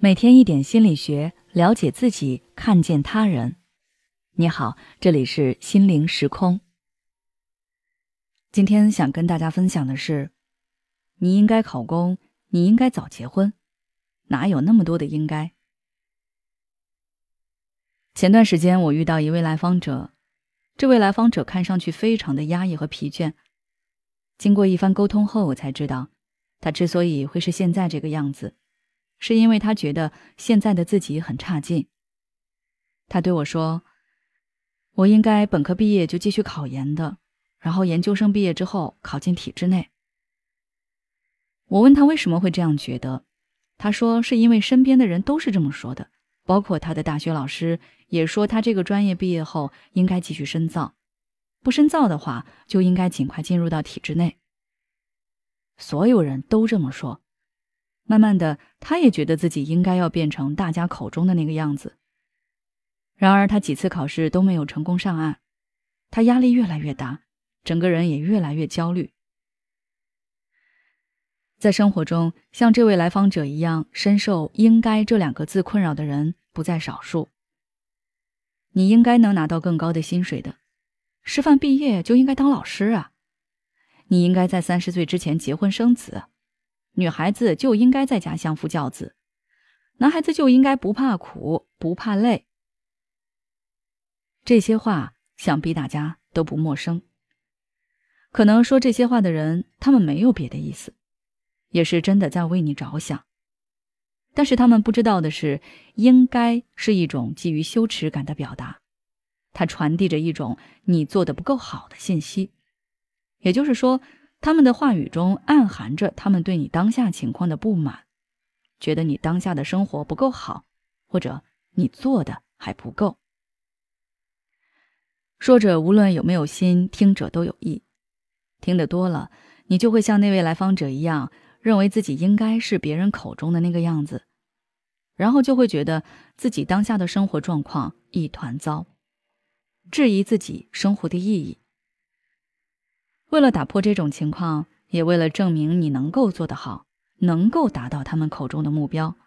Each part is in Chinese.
每天一点心理学，了解自己，看见他人。你好，这里是心灵时空。今天想跟大家分享的是，你应该考公，你应该早结婚，哪有那么多的应该？前段时间我遇到一位来访者，这位来访者看上去非常的压抑和疲倦。经过一番沟通后，我才知道，他之所以会是现在这个样子，是因为他觉得现在的自己很差劲。他对我说，我应该本科毕业就继续考研的，然后研究生毕业之后考进体制内。我问他为什么会这样觉得，他说是因为身边的人都是这么说的，包括他的大学老师也说他这个专业毕业后应该继续深造，不深造的话就应该尽快进入到体制内。所有人都这么说，慢慢的他也觉得自己应该要变成大家口中的那个样子。然而他几次考试都没有成功上岸，他压力越来越大，整个人也越来越焦虑。在生活中，像这位来访者一样深受应该这两个字困扰的人不在少数。你应该能拿到更高的薪水的，师范毕业就应该当老师啊。你应该在30岁之前结婚生子，女孩子就应该在家相夫教子，男孩子就应该不怕苦不怕累。这些话想必大家都不陌生。可能说这些话的人，他们没有别的意思，也是真的在为你着想。但是他们不知道的是，应该是一种基于羞耻感的表达，它传递着一种你做得不够好的信息。也就是说，他们的话语中暗含着他们对你当下情况的不满，觉得你当下的生活不够好，或者你做的还不够。说者无论有没有心，听者都有意。听得多了，你就会像那位来访者一样，认为自己应该是别人口中的那个样子，然后就会觉得自己当下的生活状况一团糟，质疑自己生活的意义。为了打破这种情况，也为了证明你能够做得好，能够达到他们口中的目标，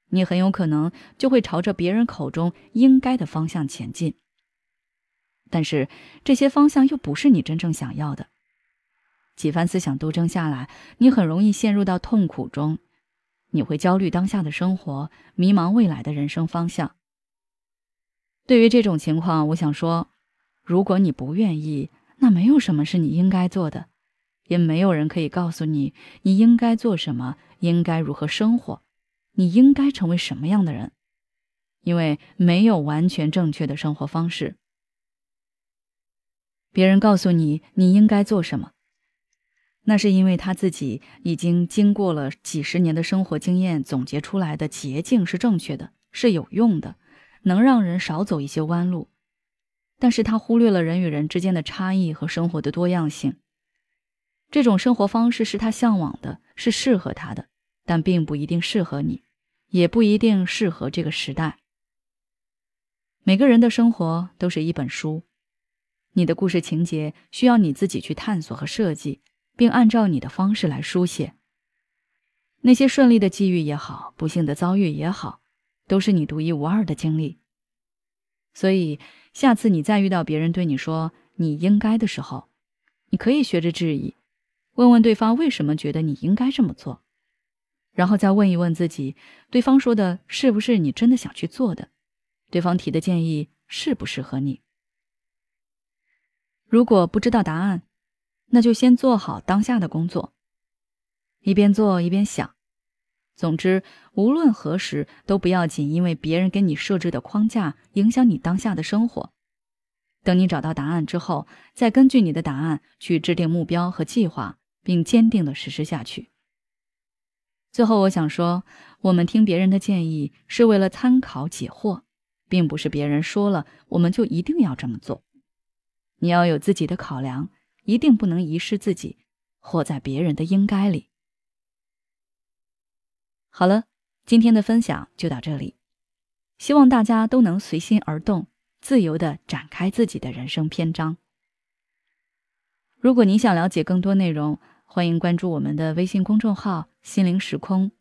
你很有可能就会朝着别人口中应该的方向前进。但是这些方向又不是你真正想要的。几番思想斗争下来，你很容易陷入到痛苦中，你会焦虑当下的生活，迷茫未来的人生方向。对于这种情况，我想说，如果你不愿意，那没有什么是你应该做的，也没有人可以告诉你你应该做什么，应该如何生活，你应该成为什么样的人，因为没有完全正确的生活方式。别人告诉你你应该做什么，那是因为他自己已经经过了几十年的生活经验总结出来的捷径是正确的，是有用的，能让人少走一些弯路。但是他忽略了人与人之间的差异和生活的多样性。这种生活方式是他向往的，是适合他的，但并不一定适合你，也不一定适合这个时代。每个人的生活都是一本书，你的故事情节需要你自己去探索和设计，并按照你的方式来书写。那些顺利的际遇也好，不幸的遭遇也好，都是你独一无二的经历。所以下次你再遇到别人对你说你应该的时候，你可以学着质疑，问问对方为什么觉得你应该这么做，然后再问一问自己，对方说的是不是你真的想去做的，对方提的建议适不适合你。如果不知道答案，那就先做好当下的工作，一边做一边想。总之，无论何时都不要仅因为别人给你设置的框架影响你当下的生活。等你找到答案之后，再根据你的答案去制定目标和计划，并坚定地实施下去。最后我想说，我们听别人的建议是为了参考解惑，并不是别人说了我们就一定要这么做。你要有自己的考量，一定不能遗失自己，活在别人的应该里。好了，今天的分享就到这里，希望大家都能随心而动，自由地展开自己的人生篇章。如果你想了解更多内容，欢迎关注我们的微信公众号心灵时空，